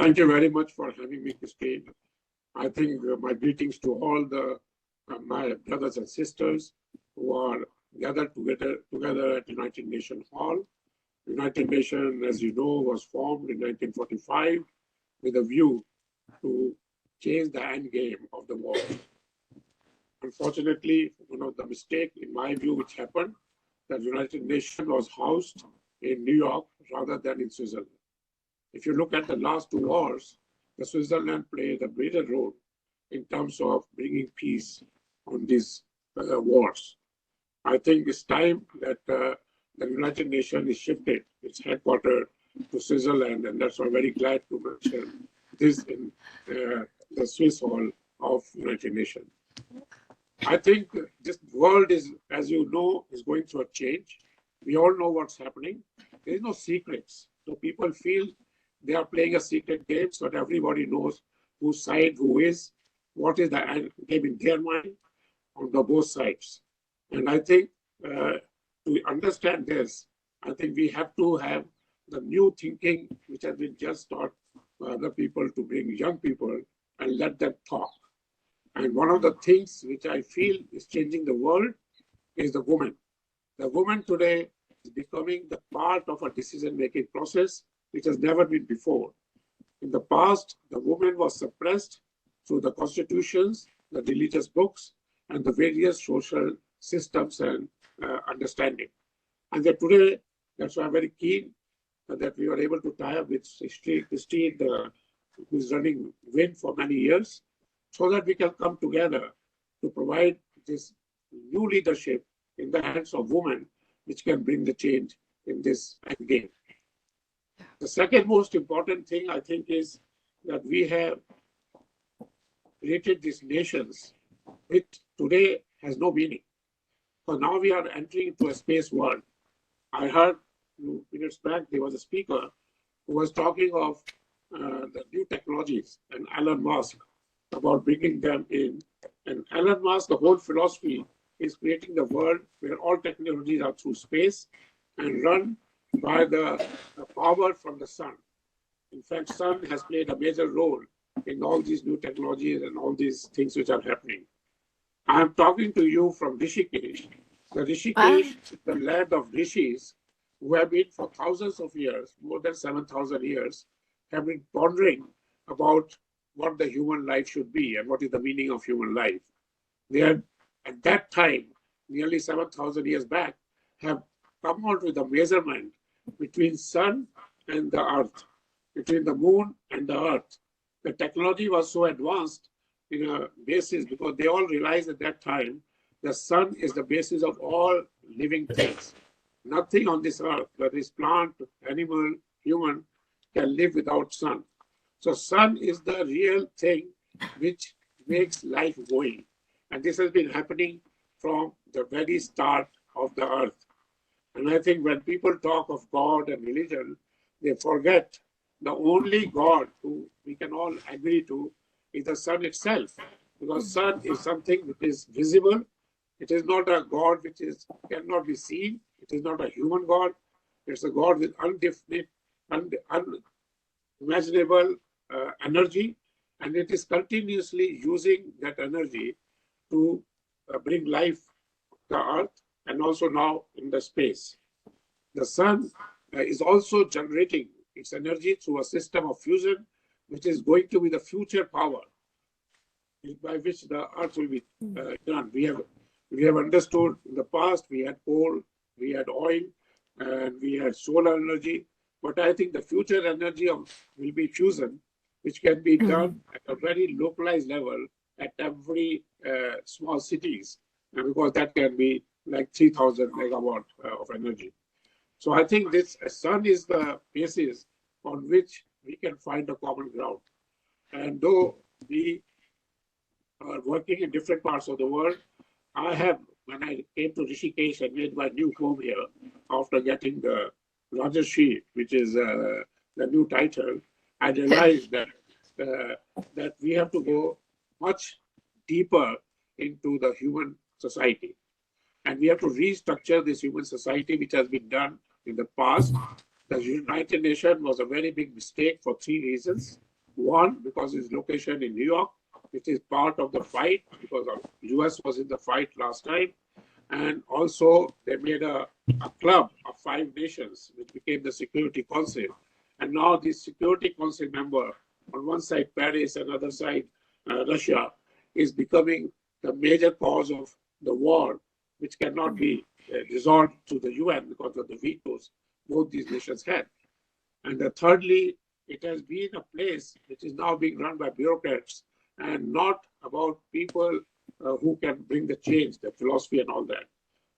Thank you very much for having me, Christine. I think my greetings to all my brothers and sisters who are gathered together at United Nations Hall. United Nations, as you know, was formed in 1945 with a view to change the end game of the war. Unfortunately, one of the mistakes, in my view, which happened, that United Nations was housed in New York rather than in Switzerland. If you look at the last two wars, the Switzerland played a major role in terms of bringing peace on these wars. I think it's time that the United Nations is shifted its headquarters to Switzerland, and that's why I'm very glad to mention this in the Swiss Hall of United Nations. I think this world is, as you know, is going through a change. We all know what's happening. There is no secrets. So people feel they are playing a secret game, so that everybody knows whose side who is, what is the game in their mind on the both sides. And I think to understand this, I think we have to have the new thinking, which has been just taught the people to bring young people and let them talk. And one of the things which I feel is changing the world is the woman. The woman today is becoming the part of a decision-making process which has never been before. In the past, the woman was suppressed through the constitutions, the religious books, and the various social systems and understanding. And that today, that's why I'm very keen that we were able to tie up with Christine, who is running WIN for many years, so that we can come together to provide this new leadership in the hands of women, which can bring the change in this game. The second most important thing, I think, is that we have created these nations, which today has no meaning. So now we are entering into a space world. I heard a few minutes back, there was a speaker who was talking of the new technologies and Elon Musk about bringing them in. And Elon Musk, the whole philosophy is creating the world where all technologies are through space and run by the power from the sun. In fact, sun has played a major role in all these new technologies and all these things which are happening. I am talking to you from Rishikesh. The Rishikesh is the land of rishis who have been for thousands of years, more than 7,000 years, have been pondering about what the human life should be and what is the meaning of human life. They had, at that time, nearly 7,000 years back, have come out with a measurement between sun and the earth, between the moon and the earth. The technology was so advanced in a basis because they all realized at that time the sun is the basis of all living things. Nothing on this earth, whether it's plant, animal, human, can live without sun. So sun is the real thing which makes life going. And this has been happening from the very start of the earth. And I think when people talk of God and religion, they forget the only God who we can all agree to is the sun itself. Because sun is something which is visible. It is not a God which cannot be seen. It is not a human God. It's a God with indefinite, unimaginable energy. And it is continuously using that energy to bring life to the earth and also now in the space. The sun is also generating its energy through a system of fusion, which is going to be the future power by which the earth will be done. We have understood in the past we had coal, we had oil, and we had solar energy. But I think the future energy will be fusion, which can be done at a very localized level at every small cities, and because that can be like 3,000 megawatt of energy. So I think this sun is the basis on which we can find a common ground. And though we are working in different parts of the world, when I came to Rishikesh and made my new home here, after getting the Rajarshi, which is the new title, I realized that we have to go much deeper into the human society. And we have to restructure this human society, which has been done in the past. The United Nations was a very big mistake for three reasons. One, because its location in New York, which is part of the fight, because the US was in the fight last time. And also, they made a club of 5 nations, which became the Security Council. And now this Security Council member, on one side Paris and other side Russia, is becoming the major cause of the war, which cannot be resolved to the UN because of the vetoes both these nations had. And thirdly, it has been a place which is now being run by bureaucrats and not about people who can bring the change, the philosophy and all that.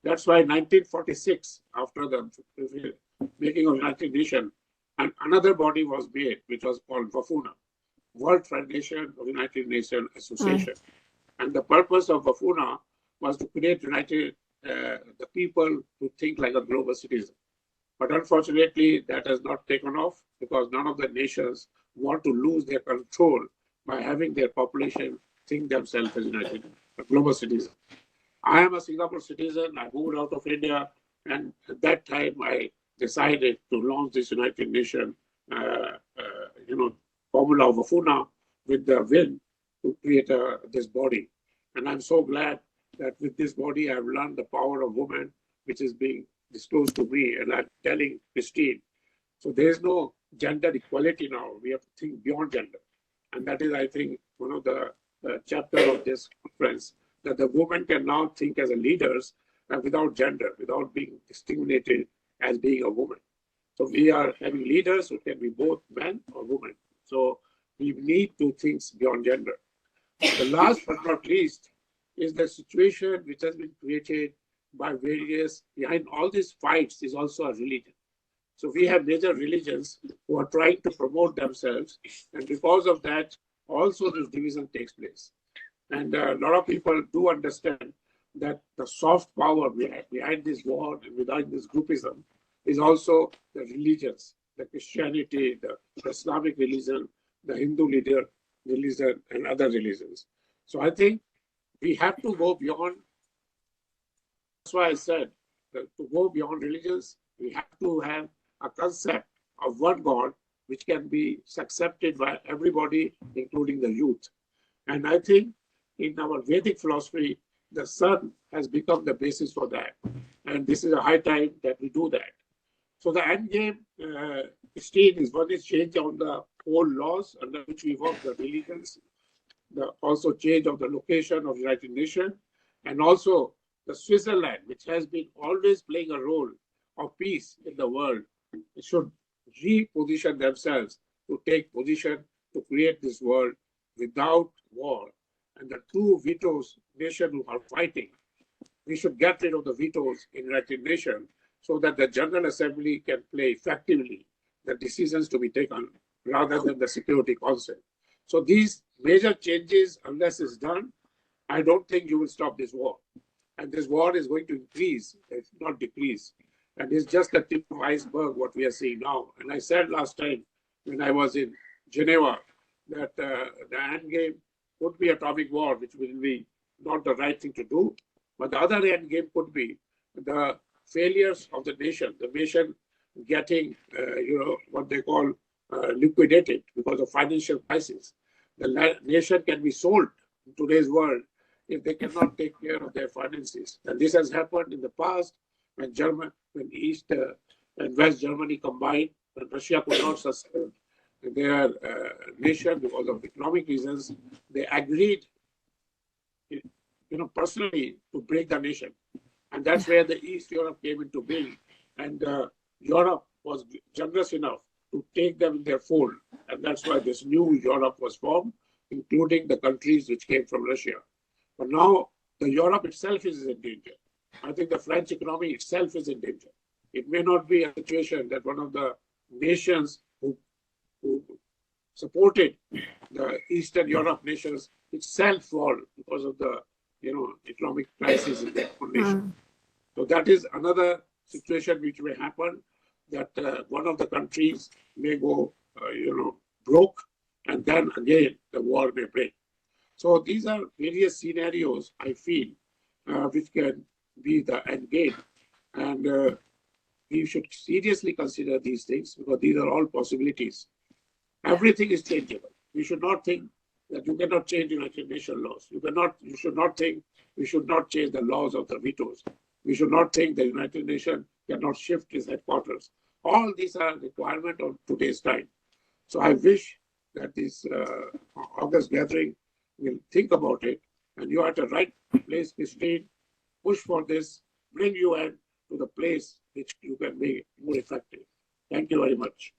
That's why 1946, after the making of United Nations, and another body was made, which was called WAFUNA, World Federation of United Nations Association. And the purpose of WAFUNA was to create the people who think like a global citizen. But unfortunately, that has not taken off because none of the nations want to lose their control by having their population think themselves as a global citizen. I am a Singapore citizen. I moved out of India, and at that time I decided to launch this United Nations, formula of WAFUNA with the WIN to create this body. And I'm so glad that with this body I've learned the power of women, which is being disclosed to me, and I'm telling Christine. So there is no gender equality now. We have to think beyond gender. And that is, I think, one of the chapters of this conference, that the women can now think as a leaders without gender, without being discriminated as being a woman. So we are having leaders who can be both men or women. So we need to think beyond gender. The last but not least is the situation which has been created by various, behind all these fights is also a religion. So we have major religions who are trying to promote themselves, and because of that, also this division takes place. And a lot of people do understand that the soft power behind this war and behind this groupism is also the religions, the Christianity, the Islamic religion, the Hindu religion, and other religions. So I think we have to go beyond. That's why I said that to go beyond religions, we have to have a concept of one God which can be accepted by everybody, including the youth. And I think in our Vedic philosophy, the sun has become the basis for that. And this is a high time that we do that. So the end game, Christine, is one is change on the whole laws under which we work, the religions, the also change of the location of United Nations, and also the Switzerland, which has been always playing a role of peace in the world, should reposition themselves to take position to create this world without war. And the two vetoes nations who are fighting, we should get rid of the vetoes in United Nations so that the General Assembly can play effectively the decisions to be taken rather than the Security Council. So these major changes, unless it's done, I don't think you will stop this war. And this war is going to increase, it's not decrease. And it's just the tip of iceberg, what we are seeing now. And I said last time when I was in Geneva that the end game could be atomic war, which will be not the right thing to do. But the other end game could be the failures of the nation getting, what they call liquidated because of financial crisis. The nation can be sold in today's world if they cannot take care of their finances. And this has happened in the past when East and West Germany combined, when Russia could not sustain their nation because of economic reasons, they agreed, personally to break the nation. And that's where the East Europe came into being. And Europe was generous enough to take them in their fold. And that's why this new Europe was formed, including the countries which came from Russia. But now the Europe itself is in danger. I think the French economy itself is in danger. It may not be a situation that one of the nations who supported the Eastern Europe nations itself fall because of the economic crisis in that nation. So that is another situation which may happen, that one of the countries may go broke, and then again the war may break. So these are various scenarios, I feel, which can be the end game. And we should seriously consider these things because these are all possibilities. Everything is changeable. We should not think that you cannot change United Nations laws. You should not think we should not change the laws of the vetoes. We should not think the United Nations cannot shift its headquarters. All these are requirements of today's time. So I wish that this August gathering will think about it, and you are at the right place, Christine. Push for this, bring UN to the place which you can make more effective. Thank you very much.